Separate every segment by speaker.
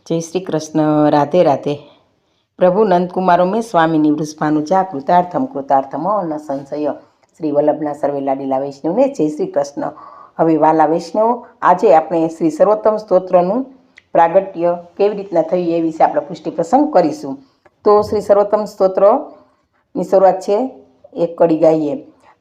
Speaker 1: जय श्री कृष्ण। राधे राधे। प्रभु नंदकुमारो में स्वामी वृषभानुजा कृतार्थम कृतार्थम न संशय। श्री वल्लभना सर्वे लाडीला वैष्णव ने जय श्री कृष्ण। हवे वाला वैष्णव, आज आपणे श्री सर्वोत्तम स्तोत्रનું પ્રાગટ્ય કેવી રીતના થયું એ વિશે આપણે પુષ્ટિ પ્રસંગ કરીશું। તો શ્રી સર્વોત્તમ સ્તોત્રની શરૂઆત છે, એક કડી ગાઈએ।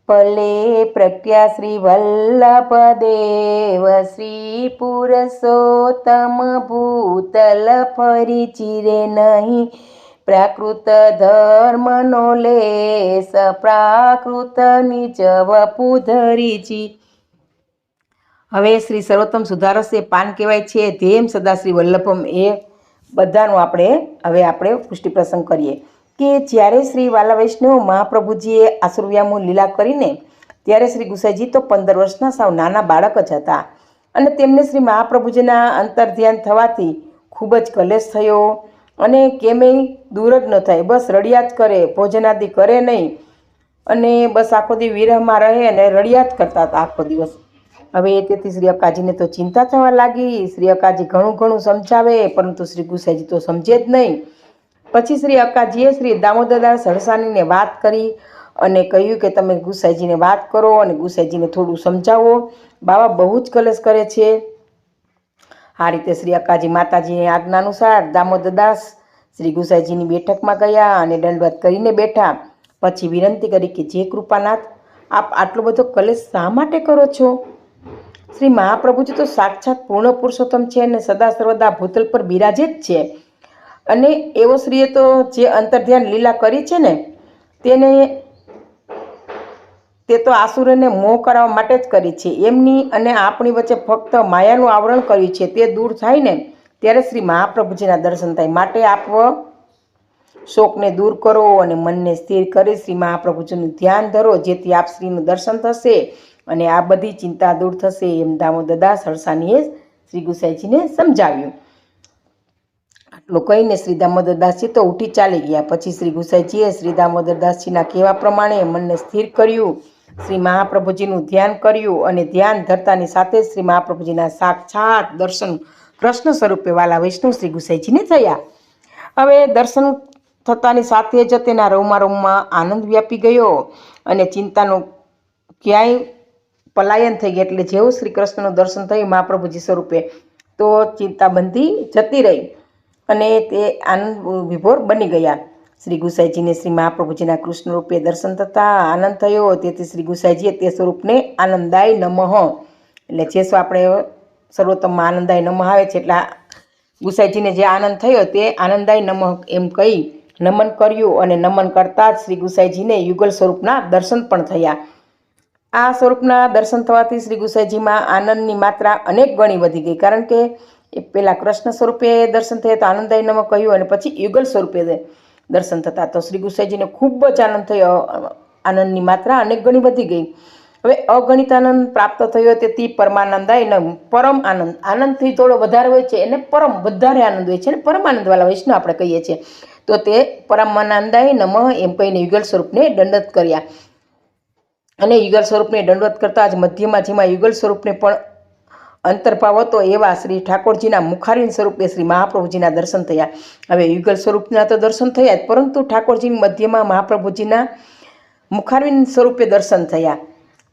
Speaker 1: पले प्रज्ञा श्री वल्लभ देव श्री पुरुषोत्तम भूतल फरी चिरे नहीं प्राकृत धर्म नो लेस प्राकृत निज वपु धरीजी। હવે શ્રી સર્વોત્તમ સુધારસ એ પાન કહેવાય છે, ધ્યેમ સદા શ્રી વલ્લભમ એ બધાનો આપણે પુષ્ટિ પ્રસંગ કરીએ કે જ્યારે શ્રી વાલા વૈષ્ણવ મહાપ્રભુજીએ આસુરવ્યામો લીલા કરીને ત્યારે શ્રી ગુસાઈજી તો 15 વર્ષના સાવ નાના બાળક જ હતા અને તેમને શ્રી મહાપ્રભુજીના અંતર્ધ્યાન થવાથી ખૂબ જ કલેશ થયો અને કેમેય દૂર જ ન થાય, બસ રડ્યા જ કરે, ભોજનાદિ કરે નહીં અને બસ આખો દી વિરહમાં રહે અને રડ્યા જ કરતા હતા આખો દિવસ। હવે તેથી શ્રી અક્કાજીને તો ચિંતા થવા લાગી। શ્રી અક્કાજી ઘણું સમજાવે પરંતુ શ્રી ગુસાઈજી તો સમજે જ નહીં। પછી શ્રી અક્કાજીએ શ્રી દામોદરદાસ હડસાનીને વાત કરી અને કહ્યું કે તમે ગુસાઈજીને વાત કરો અને ગુસાઈજીને થોડું સમજાવો, બાવા બહુ જ કલેશ કરે છે। આ રીતે શ્રી અક્કાજી માતાજીની આજ્ઞા અનુસાર દામોદરદાસ શ્રી ગુસાઈજીની બેઠકમાં ગયા અને દંડવત કરીને બેઠા। પછી વિનંતી કરી કે જે કૃપાનાથ, આપ આટલો બધો કલેશ શા માટે કરો છો? શ્રી મહાપ્રભુજી તો સાક્ષાત પૂર્ણ પુરુષોત્તમ છે અને સદા સર્વદા ભૂતલ પર બિરાજે જ છે અને એવો શ્રીએ તો જે અંતર્ધ્યાન લીલા કરી છે ને તે તો આસુરોને મોહ કરાવવા માટે જ કરી છે। એમની અને આપણી વચ્ચે ફક્ત માયાનું આવરણ કર્યું છે, તે દૂર થાય ને ત્યારે શ્રી મહાપ્રભુજીના દર્શન થાય। માટે આપ શોકને દૂર કરો અને મનને સ્થિર કરી શ્રી મહાપ્રભુજીનું ધ્યાન ધરો, જેથી આપ શ્રીનું દર્શન થશે અને આ બધી ચિંતા દૂર થશે, એમ દામોદરદાસ હડસાનીએ શ્રી ગુસાઈજીને સમજાવ્યું। આટલું કહીને શ્રી દામોદરદાસજી તો ઉઠી ચાલી ગયા। પછી શ્રી ગુસાઈજીએ શ્રી દામોદરદાસજીના કહેવા પ્રમાણે મનને સ્થિર કર્યું, શ્રી મહાપ્રભુજીનું ધ્યાન કર્યું અને ધ્યાન ધરતાની સાથે શ્રી મહાપ્રભુજીના સાક્ષાત દર્શન કૃષ્ણ સ્વરૂપે વાલા વૈષ્ણવ શ્રી ગુસાઈજીને થયા। હવે દર્શન થતાની સાથે જ તેના રોમમાં આનંદ વ્યાપી ગયો અને ચિંતાનું ક્યાંય પલાયન થઈ ગયા। એટલે જેવું શ્રી કૃષ્ણનું દર્શન થયું મહાપ્રભુજી સ્વરૂપે તો ચિંતાબંધી જતી રહી અને તે આનંદ વિભોર બની ગયા। શ્રી ગુસાઈજીને શ્રી મહાપ્રભુજીના કૃષ્ણ રૂપે દર્શન થતાં આનંદ થયો, તેથી શ્રી ગુસાઈજીએ તે સ્વરૂપને આનંદાય નમઃ, એટલે જે આપણે સર્વોત્તમમાં આનંદાય નમઃ આવે છે, એટલે ગુસાઈજીને જે આનંદ થયો તે આનંદાય નમઃ એમ કહી નમન કર્યું અને નમન કરતાં જ શ્રી ગુસાઈજીને યુગલ સ્વરૂપના દર્શન પણ થયા। આ સ્વરૂપના દર્શન થવાથી શ્રી ગુસાઈજીમાં આનંદની માત્રા અનેક ગણી વધી ગઈ, કારણ કે એ પહેલાં કૃષ્ણ સ્વરૂપે દર્શન થયા તો આનંદાય નમઃ કહ્યું અને પછી યુગલ સ્વરૂપે દર્શન થતા તો શ્રી ગુસાઈજીને ખૂબ જ આનંદ થયો, આનંદની માત્રા અનેક ગણી વધી ગઈ। હવે અગણિત આનંદ પ્રાપ્ત થયો, તેથી પરમાનંદાય નમ, પરમ આનંદ, આનંદથી થોડો વધારે હોય છે એને પરમ વધારે આનંદ હોય છે અને પરમાનંદવાળા વૈષ્ણવ આપણે કહીએ છીએ, તો તે પરમાનંદાય નમઃ એમ કહીને યુગલ સ્વરૂપને દંડવત કર્યા અને યુગલ સ્વરૂપને દંડવત કરતા જ મધ્યમાં જેમાં યુગલ સ્વરૂપને પણ અંતર્ભાવ હતો એવા શ્રી ઠાકોરજીના મુખારીન સ્વરૂપે શ્રી મહાપ્રભુજીના દર્શન થયા। હવે યુગલ સ્વરૂપના તો દર્શન થયા જ, પરંતુ ઠાકોરજીની મધ્યમાં મહાપ્રભુજીના મુખારવિંદ સ્વરૂપે દર્શન થયા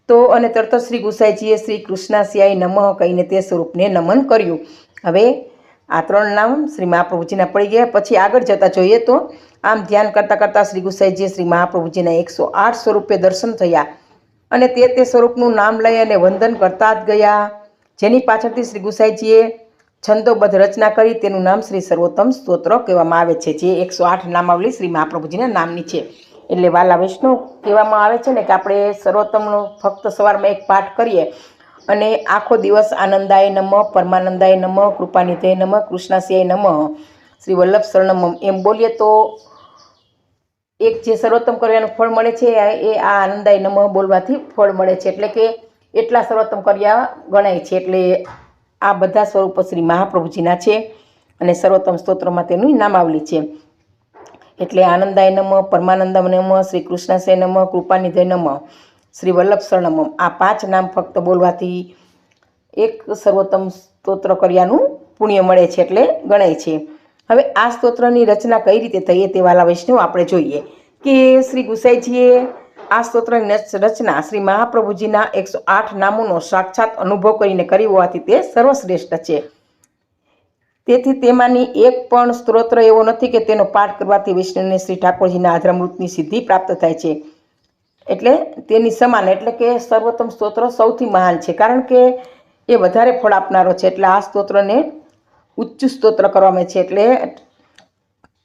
Speaker 1: તો અને તરત શ્રી ગુસાઈજીએ શ્રી કૃષ્ણાસ્યાય નમઃ કહીને તે સ્વરૂપને નમન કર્યું। હવે આ 3 નામ શ્રી મહાપ્રભુજીના પડી ગયા। પછી આગળ જતા જોઈએ તો આમ ધ્યાન કરતાં કરતાં શ્રી ગુસાઈજીએ શ્રી મહાપ્રભુજીના 108 સ્વરૂપે દર્શન થયા અને તે સ્વરૂપનું નામ લઈ અને વંદન કરતા જ ગયા, જેની પાછળથી શ્રી ગુસાઈજીએ છંદોબદ્ધ રચના કરી, તેનું નામ શ્રી સર્વોત્તમ સ્તોત્ર કહેવામાં આવે છે, જે 108 નામાવલી શ્રી મહાપ્રભુજીના નામની છે। એટલે વાલા વૈષ્ણવ કહેવામાં આવે છે ને કે આપણે સર્વોત્તમનો ફક્ત સવારમાં એક પાઠ કરીએ અને આખો દિવસ આનંદાય નમઃ, પરમાનંદાય નમઃ, કૃપાનિધે નમઃ, કૃષ્ણાસ્યાય નમઃ, શ્રી વલ્લભ શરણમ એમ બોલીએ તો એક જે સર્વોત્તમ કર્યાનું ફળ મળે છે એ આ આનંદાય નમઃ બોલવાથી ફળ મળે છે, એટલે કે એટલા સર્વોત્તમ કર્યા ગણાય છે। એટલે આ બધા સ્વરૂપો શ્રી મહાપ્રભુજીના છે અને સર્વોત્તમ સ્તોત્રમાં તેનું નામાવલી છે। એટલે આનંદાય નમઃ, પરમાનંદમ નમઃ, શ્રી કૃષ્ણાસ્યાય નમઃ, કૃપાનિધે નમઃ, શ્રી વલ્લભ શરણમ, આ 5 નામ ફક્ત બોલવાથી એક સર્વોત્તમ સ્તોત્ર કર્યાનું પુણ્ય મળે છે એટલે ગણાય છે. હવે આ સ્તોત્રની રચના કઈ રીતે થઈ તે વાલા વૈષ્ણવ આપણે જોઈએ કે શ્રી ગુસાઈજીએ આ સ્તોત્રની રચના શ્રી મહાપ્રભુજીના 108 નામોનો સાક્ષાત અનુભવ કરીને કરી હોવાથી તે સર્વશ્રેષ્ઠ છે. તેથી તેમાંની એક પણ સ્તોત્ર એવો નથી કે તેનો પાઠ કરવાથી વિષ્ણુને શ્રી ઠાકોરજીના આધ્રામૃતની સિદ્ધિ પ્રાપ્ત થાય છે. એટલે તેની સમાન, એટલે કે સર્વોત્તમ સ્તોત્ર સૌથી મહાન છે, કારણ કે એ વધારે ફળ આપનારો છે. એટલે આ સ્તોત્રને ઉચ્ચ સ્તોત્ર કરવામાં છે. એટલે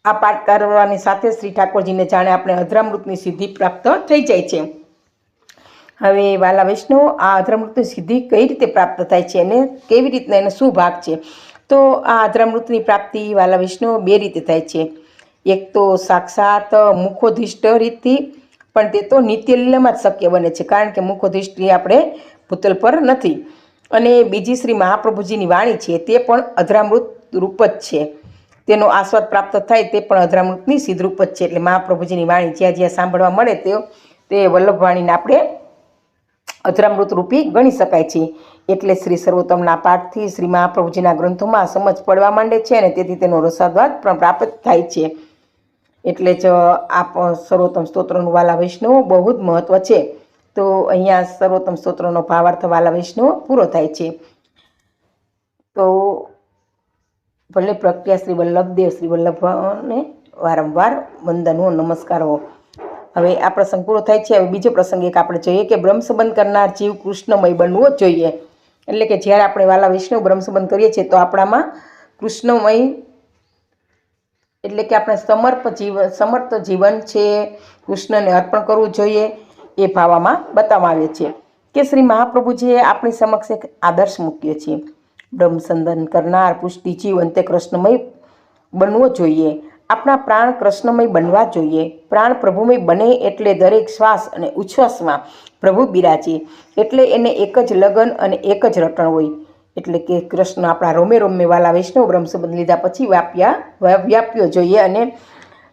Speaker 1: આ પાઠ કરવાની સાથે શ્રી ઠાકોરજીને જાણે આપણે અધરામૃતની સિદ્ધિ પ્રાપ્ત થઈ જાય છે. હવે વાલા વૈષ્ણવ, આ અધરામૃતની સિદ્ધિ કઈ રીતે પ્રાપ્ત થાય છે અને કેવી રીતના એનો શું ભાગ છે? તો આ અધરામૃતની પ્રાપ્તિ વાલા વૈષ્ણવ બે રીતે થાય છે. એક તો સાક્ષાત મુખોદિષ્ટ રીતથી, પણ તે તો નિત્ય લીલામાં જ શક્ય બને છે, કારણ કે મુખોદિષ્ટ આપણે ભૂતલ પર નથી. અને બીજી શ્રી મહાપ્રભુજીની વાણી છે તે પણ અધરામૃત રૂપ જ છે. તેનો આસ્વાદ પ્રાપ્ત થાય તે પણ અધરામૃતની સિદ્ધરૂપ જ છે. એટલે મહાપ્રભુજીની વાણી જ્યાં જ્યાં સાંભળવા મળે તે વલ્લભવાણીને આપણે અધરામૃત રૂપી ગણી શકાય છે. એટલે શ્રી સર્વોત્તમના પાઠથી શ્રી મહાપ્રભુજીના ગ્રંથોમાં સમજ પડવા માંડે છે અને તેથી તેનો રસાસ્વાદ પણ પ્રાપ્ત થાય છે. એટલે જ આ સર્વોત્તમ સ્તોત્રનું વાલા વૈષ્ણવ બહુ જ મહત્વ છે. તો અહીંયા સર્વોત્તમ સ્તોત્રનો ભાવાર્થ વાલા વૈષ્ણવ પૂરો થાય છે. તો ભલે પ્રજ્ઞા શ્રી વલ્લભદેવ શ્રી વલ્લભને વારંવાર વંદનો નમસ્કારો. હવે આ પ્રસંગ પૂરો થાય છે. હવે બીજો પ્રસંગ એક આપણે જોઈએ કે બ્રહ્મ સંબંધ કરનાર જીવ કૃષ્ણમય બનવો જોઈએ. એટલે કે જ્યારે આપણે વાલા વૈષ્ણવ બ્રહ્મ સંબંધ કરીએ છીએ તો આપણામાં કૃષ્ણમય, એટલે કે આપણે સમર્થ જીવન છે કૃષ્ણને અર્પણ કરવું જોઈએ એ ભાવમાં બતાવવામાં આવે છે કે શ્રી મહાપ્રભુજીએ આપણી સમક્ષ એક આદર્શ મૂક્યો છે. બ્રહ્મ સંબંધ કરનાર પુષ્ટિ જીવ અંતે કૃષ્ણમય બનવો જોઈએ. આપણા પ્રાણ કૃષ્ણમય બનવા જોઈએ. પ્રાણ પ્રભુમય બને એટલે દરેક શ્વાસ અને ઉચ્છ્વાસમાં પ્રભુ બિરાજે. એટલે એને એક જ લગન અને એક જ રટણ હોય. એટલે કે કૃષ્ણ આપણા રોમે રોમે વાલા વૈષ્ણવ બ્રહ્મ સંબંધ લીધા પછી વ્યાપ્યો જોઈએ અને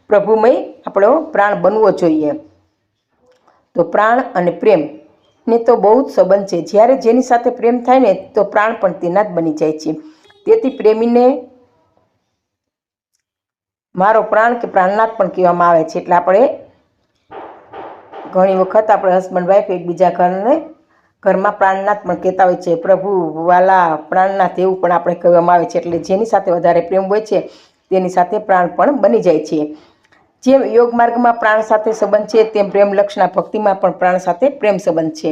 Speaker 1: પ્રભુમય આપણો પ્રાણ બનવો જોઈએ. તો પ્રાણ અને પ્રેમ ને તો બહુ જ સંબંધ છે. જ્યારે જેની સાથે પ્રેમ થાય ને તો પ્રાણ પણ તેના જ બની જાય છે. તેથી પ્રેમીને મારો પ્રાણ કે પ્રાણનાથ પણ કહેવામાં આવે છે. એટલે આપણે ઘણી વખત આપણે હસબન્ડ વાઈફ એકબીજા ઘરમાં પ્રાણનાથ પણ કહેતા હોય છે. પ્રભુ વાલા પ્રાણનાથ એવું પણ આપણે કહેવામાં આવે છે. એટલે જેની સાથે વધારે પ્રેમ હોય છે તેની સાથે પ્રાણ પણ બની જાય છે. જેમ યોગ માર્ગમાં પ્રાણ સાથે સંબંધ છે તેમ પ્રેમ લક્ષણા ભક્તિમાં પણ પ્રાણ સાથે પ્રેમ સંબંધ છે.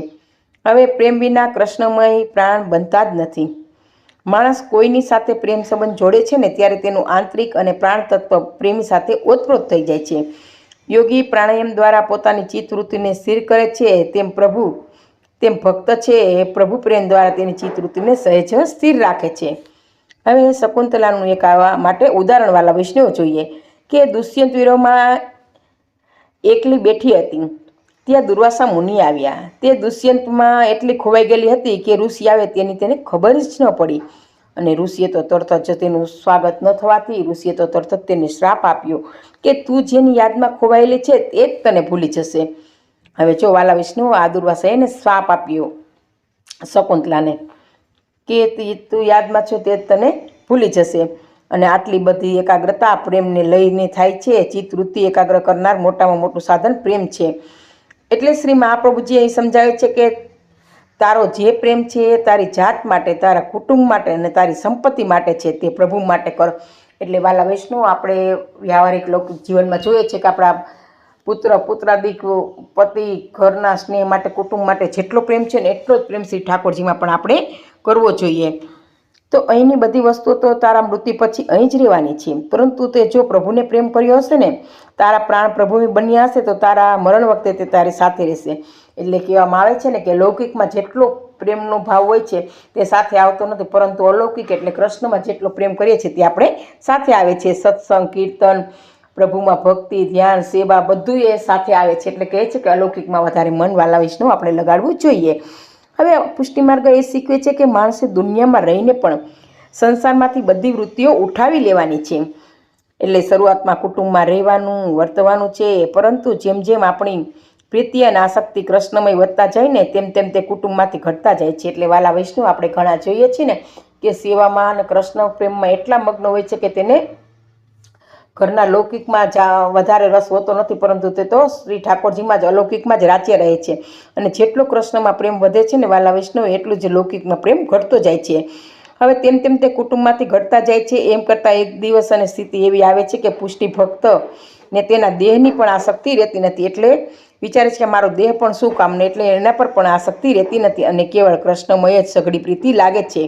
Speaker 1: હવે પ્રેમ વિના કૃષ્ણમય પ્રાણ બનતા જ નથી. માણસ કોઈની સાથે પ્રેમ સંબંધ જોડે છે ને ત્યારે તેનું આંતરિક અને પ્રાણ તત્વ પ્રેમી સાથે ઓતપ્રોત થઈ જાય છે. યોગી પ્રાણાયામ દ્વારા પોતાની ચિત્તવૃત્તિને સ્થિર કરે છે તેમ ભક્ત છે એ પ્રભુ પ્રેમ દ્વારા તેની ચિત્તવૃત્તિને સહેજ સ્થિર રાખે છે. હવે શકુંતલાનું એક આવા માટે ઉદાહરણ વાલા વૈષ્ણવ જોઈએ કે દુષ્યંત વિરોહમાં એકલી બેઠી હતી. ત્યાં દુર્વાસા મુનિ આવ્યા. તે દુષ્યંતમાં એટલી ખોવાઈ ગયેલી હતી કે ઋષિ આવે તેની તેને ખબર જ ન પડી. અને ઋષિએ તો તરત જ તેનું સ્વાગત ન થવાથી ઋષિએ તો તરત જ તેને શ્રાપ આપ્યો કે તું જેની યાદમાં ખોવાયેલી છે તે જ તને ભૂલી જશે. હવે જો વાલા વિષ્ણુ, આ દુર્વાસાએ એને શ્રાપ આપ્યો શકુંતલાને કે તું યાદમાં છો તે જ તને ભૂલી જશે. અને આટલી બધી એકાગ્રતા પ્રેમને લઈને થાય છે. ચિત્તવૃત્તિ એકાગ્ર કરનાર મોટામાં મોટું સાધન પ્રેમ છે. એટલે શ્રી મહાપ્રભુજી અહીં સમજાવે છે કે તારો જે પ્રેમ છે એ તારી જાત માટે, તારા કુટુંબ માટે અને તારી સંપત્તિ માટે છે, તે પ્રભુ માટે કર. એટલે વાલા વૈષ્ણવ, આપણે વ્યવહારિક લૌકિક જીવનમાં જોઈએ છે કે આપણા પુત્રાદિક, પતિ, ઘરના સ્નેહ માટે, કુટુંબ માટે જેટલો પ્રેમ છે ને એટલો જ પ્રેમ શ્રી ઠાકોરજીમાં પણ આપણે કરવો જોઈએ. તો અહીંની બધી વસ્તુઓ તો તારા મૃત્યુ પછી અહીં જ રહેવાની છે, પરંતુ તે જો પ્રભુને પ્રેમ કર્યો હશે ને, તારા પ્રાણ પ્રભુને બન્યા હશે તો તારા મરણ વખતે તે તારી સાથે રહેશે. એટલે કહેવામાં આવે છે ને કે લૌકિકમાં જેટલો પ્રેમનો ભાવ હોય છે તે સાથે આવતો નથી, પરંતુ અલૌકિક એટલે કૃષ્ણમાં જેટલો પ્રેમ કરીએ છીએ તે આપણે સાથે આવે છે. સત્સંગ, કીર્તન, પ્રભુમાં ભક્તિ, ધ્યાન, સેવા બધું એ સાથે આવે છે. એટલે કહે છે કે અલૌકિકમાં વધારે મન વાલા વિષ્ણુ આપણે લગાડવું જોઈએ. હવે પુષ્ટિ માર્ગ એ શીખવે છે કે માણસે દુનિયામાં રહીને પણ સંસારમાંથી બધી વૃત્તિઓ ઉઠાવી લેવાની છે. એટલે શરૂઆતમાં કુટુંબમાં રહેવાનું, વર્તવાનું છે, પરંતુ જેમ જેમ આપણી પ્રીતિ અને આસક્તિ કૃષ્ણમય વધતા જાય ને તેમ તેમ તે કુટુંબમાંથી ઘટતા જાય છે. એટલે વાલા વૈષ્ણવ, આપણે ઘણા જોઈએ છીએ ને કે સેવામાં અને કૃષ્ણ પ્રેમમાં એટલા મગ્ન હોય છે કે તેને ઘરના લૌકિકમાં જ વધારે રસ હોતો નથી, પરંતુ તે તો શ્રી ઠાકોરજીમાં જ અલૌકિકમાં જ રાજ્ય રહે છે. અને જેટલો કૃષ્ણમાં પ્રેમ વધે છે ને વાલા વૈષ્ણવ, એટલું જ લૌકિકમાં પ્રેમ ઘટતો જાય છે. હવે તેમ તેમ તે કુટુંબમાંથી ઘટતા જાય છે. એમ કરતાં એક દિવસ અને સ્થિતિ એવી આવે છે કે પુષ્ટિ ભક્ત ને તેના દેહની પણ આસક્તિ રહેતી નથી. એટલે વિચારે છે કે મારો દેહ પણ શું કામનો, એટલે એના પર પણ આસક્તિ રહેતી નથી અને કેવળ કૃષ્ણમય જ સઘળી પ્રીતિ લાગે છે.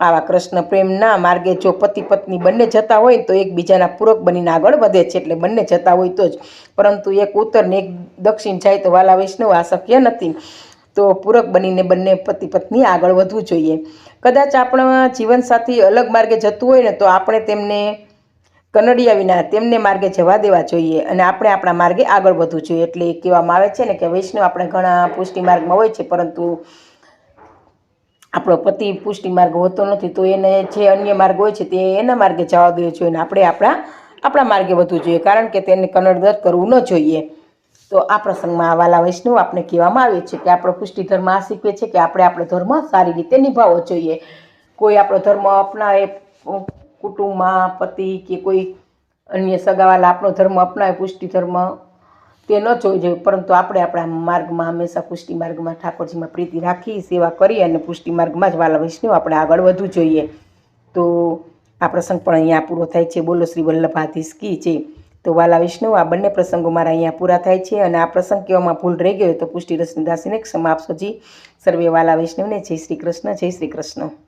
Speaker 1: આવા કૃષ્ણ પ્રેમના માર્ગે જો પતિ પત્ની બંને જતા હોય તો એકબીજાના પૂરક બનીને આગળ વધે છે. એટલે બંને જતા હોય તો જ, પરંતુ એક ઉત્તર ને એક દક્ષિણ જાય તો વાલા વૈષ્ણવ આ શક્ય નથી. તો પૂરક બનીને બંને પતિ પત્ની આગળ વધવું જોઈએ. કદાચ આપણા જીવનસાથી અલગ માર્ગે જતું હોય ને તો આપણે તેમને કનડિયા વિના તેમને માર્ગે જવા દેવા જોઈએ અને આપણે આપણા માર્ગે આગળ વધવું જોઈએ. એટલે કહેવામાં આવે છે ને કે વૈષ્ણવ આપણે ઘણા પુષ્ટિ માર્ગમાં હોય છે, પરંતુ આપણો પતિ પુષ્ટિ માર્ગ હોતો નથી, તો એને જે અન્ય માર્ગ હોય છે તે એના માર્ગે જવા દેવો જોઈએ અને આપણે આપણા માર્ગે વધવું જોઈએ, કારણ કે તેને કનડગત કરવું ન જોઈએ. તો આ પ્રસંગમાં વાલા વૈષ્ણવ આપણે કહેવામાં આવે છે કે આપણો પુષ્ટિ ધર્મ આ શીખવે છે કે આપણે આપણો ધર્મ સારી રીતે નિભાવવો જોઈએ. કોઈ આપણો ધર્મ અપનાવે કુટુંબમાં પતિ કે કોઈ અન્ય સગાવાલા આપણો ધર્મ અપનાવે પુષ્ટિ ધર્મ, તે ન જોવું જોઈએ, પરંતુ આપણે આપણા માર્ગમાં હંમેશા પુષ્ટિ માર્ગમાં ઠાકોરજીમાં પ્રીતિ રાખી સેવા કરી અને પુષ્ટિ માર્ગમાં જ વાલા વૈષ્ણવ આપણે આગળ વધવું જોઈએ. તો આ પ્રસંગ પણ અહીંયા પૂરો થાય છે. બોલો શ્રી વલ્લભાધીશ કી જય. તો વાલા વૈષ્ણવ આ બંને પ્રસંગો મારા અહીંયા પૂરા થાય છે અને આ પ્રસંગ કહેવામાં ભૂલ રહી ગયો તો પુષ્ટિ રસની દાસીને ક્ષમા આપશો જી. સર્વે વાલા વૈષ્ણવને જય શ્રી કૃષ્ણ, જય શ્રી કૃષ્ણ.